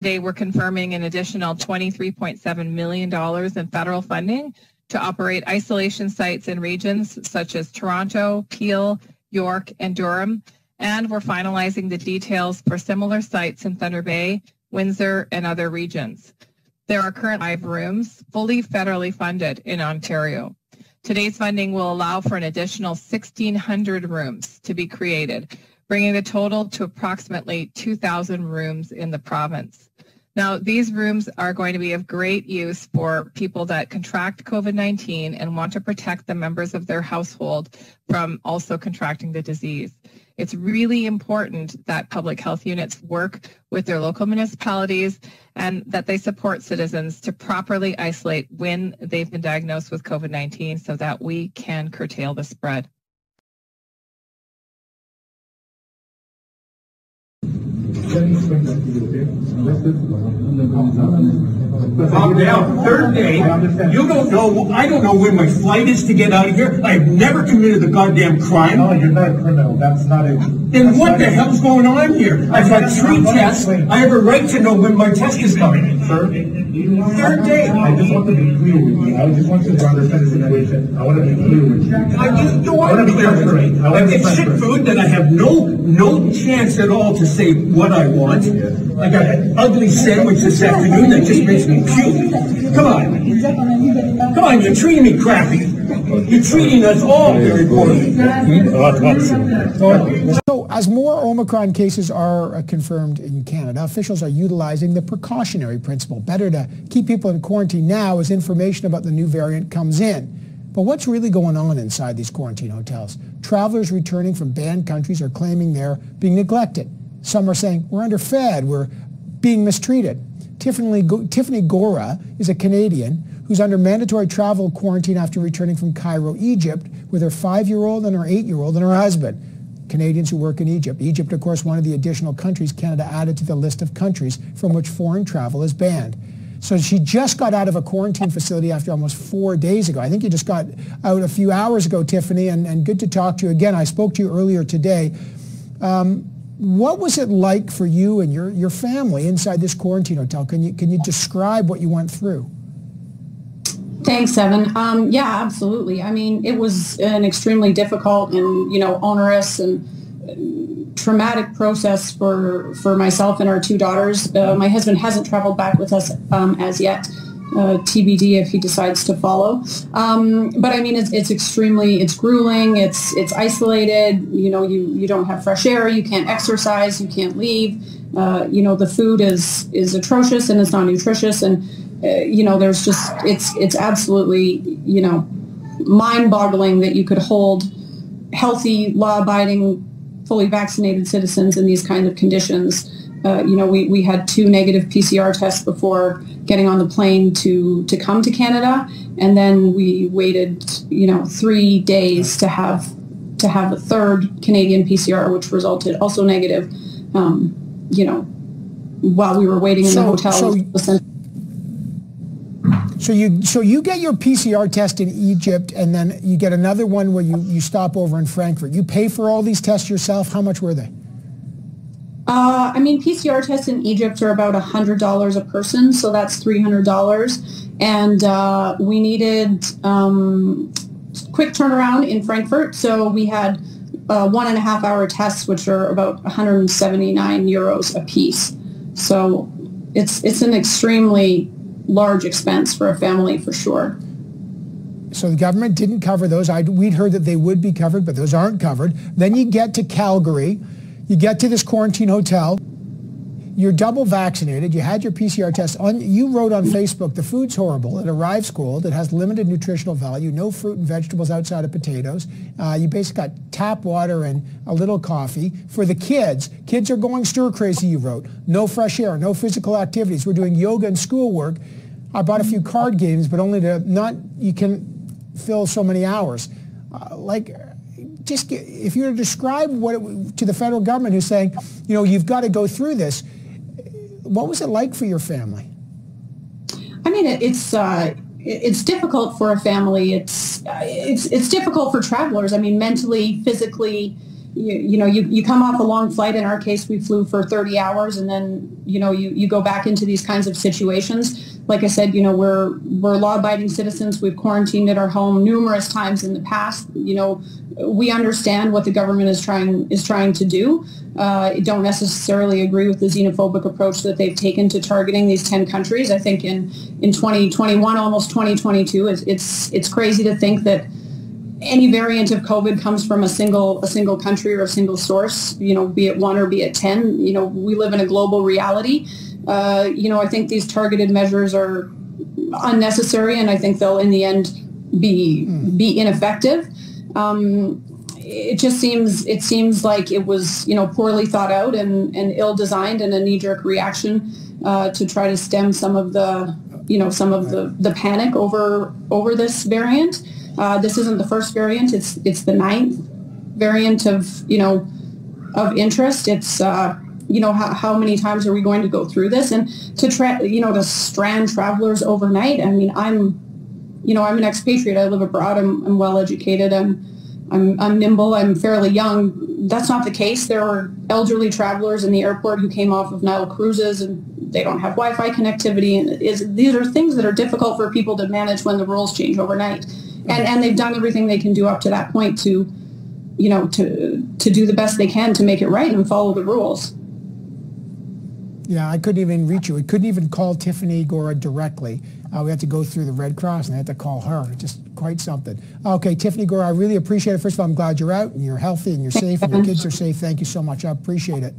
Today, we're confirming an additional $23.7 million in federal funding to operate isolation sites in regions such as Toronto, Peel, York, and Durham. And we're finalizing the details for similar sites in Thunder Bay, Windsor, and other regions. There are currently 5 rooms fully federally funded in Ontario. Today's funding will allow for an additional 1,600 rooms to be created, bringing the total to approximately 2,000 rooms in the province. Now, these rooms are going to be of great use for people that contract COVID-19 and want to protect the members of their household from also contracting the disease. It's really important that public health units work with their local municipalities and that they support citizens to properly isolate when they've been diagnosed with COVID-19 so that we can curtail the spread. Calm down. Third day, you don't know, I don't know when my flight is to get out of here. I've never committed a goddamn crime. No, you're not a criminal. That's not it. Then what the hell's going on here? I've had 3 tests. I have a right to know when my test is coming. Sir, third day. I just want to be clear with you. I just want you to understand the situation. I want to be clear with you. You want to be clear with me. It's shit food that I have no chance at all to say what I want. I got an ugly sandwich this afternoon that just makes me puke. Come on. Come on, you're treating me crappy. You're treating us all very poorly. So, as more Omicron cases are confirmed in Canada, officials are utilizing the precautionary principle. Better to keep people in quarantine now as information about the new variant comes in. But what's really going on inside these quarantine hotels? Travelers returning from banned countries are claiming they're being neglected. Some are saying, we're underfed, we're being mistreated. Tiffany Gora is a Canadian who's under mandatory travel quarantine after returning from Cairo, Egypt, with her 5-year-old and her 8-year-old and her husband. Canadians who work in Egypt. Egypt, of course, one of the additional countries Canada added to the list of countries from which foreign travel is banned. So she just got out of a quarantine facility after almost 4 days ago. I think you just got out a few hours ago, Tiffany, and good to talk to you again. I spoke to you earlier today. What was it like for you and your family inside this quarantine hotel? Can you describe what you went through? Thanks, Evan. Yeah, absolutely. I mean, it was an extremely difficult and, onerous and traumatic process for myself and our 2 daughters. My husband hasn't traveled back with us as yet. TBD if he decides to follow. But I mean, it's grueling. It's isolated. You don't have fresh air. You can't exercise. You can't leave. The food is atrocious and it's not nutritious. And there's just it's absolutely mind-boggling that you could hold healthy, law-abiding, fully vaccinated citizens in these kinds of conditions. We had 2 negative PCR tests before getting on the plane to come to Canada, and then we waited 3 days to have a 3rd Canadian PCR, which resulted also negative. While we were waiting in the hotel. So you get your PCR test in Egypt, and then you get another one where you stop over in Frankfurt. You pay for all these tests yourself. How much were they? PCR tests in Egypt are about $100 a person, so that's $300. And we needed quick turnaround in Frankfurt, so we had 1.5-hour tests, which are about 179 euros a piece. So it's an extremely large expense for a family, for sure. So the government didn't cover those. We'd heard that they would be covered, but those aren't covered. Then you get to Calgary. You get to this quarantine hotel. You're double vaccinated. You had your PCR test. You wrote on Facebook, the food's horrible. It arrives cold. It has limited nutritional value. No fruit and vegetables outside of potatoes. You basically got tap water and a little coffee. For the kids are going stir crazy, you wrote. No fresh air, no physical activities. We're doing yoga and schoolwork. I bought a few card games, but only you can fill so many hours. Just if you were to describe to the federal government who's saying, you've got to go through this, what was it like for your family? I mean, it's difficult for a family. It's difficult for travelers. I mean, mentally, physically, you come off a long flight. In our case, we flew for 30 hours, and then, you go back into these kinds of situations. Like I said, we're law-abiding citizens. We've quarantined at our home numerous times in the past. We understand what the government is trying to do. Don't necessarily agree with the xenophobic approach that they've taken to targeting these 10 countries. I think in 2021, almost 2022, it's crazy to think that any variant of COVID comes from a single country or a single source, be it one or be it 10. We live in a global reality. I think these targeted measures are unnecessary, and I think they'll in the end be ineffective. It seems like it was, poorly thought out and ill-designed, and a knee-jerk reaction to try to stem some of the panic over this variant. This isn't the first variant. It's the 9th variant of interest. It's, how many times are we going to go through this? And to strand travelers overnight. I mean, I'm an expatriate. I live abroad. I'm well educated. I'm nimble. I'm fairly young. That's not the case. There are elderly travelers in the airport who came off of Nile cruises, and they don't have Wi-Fi connectivity. And these are things that are difficult for people to manage when the rules change overnight. And they've done everything they can do up to that point to do the best they can to make it right and follow the rules. Yeah, I couldn't even reach you. We couldn't even call Tiffany Gora directly. We had to go through the Red Cross, and I had to call her. Just quite something. Okay, Tiffany Gora, I really appreciate it. First of all, I'm glad you're out and you're healthy and you're safe and your kids are safe. Thank you so much. I appreciate it.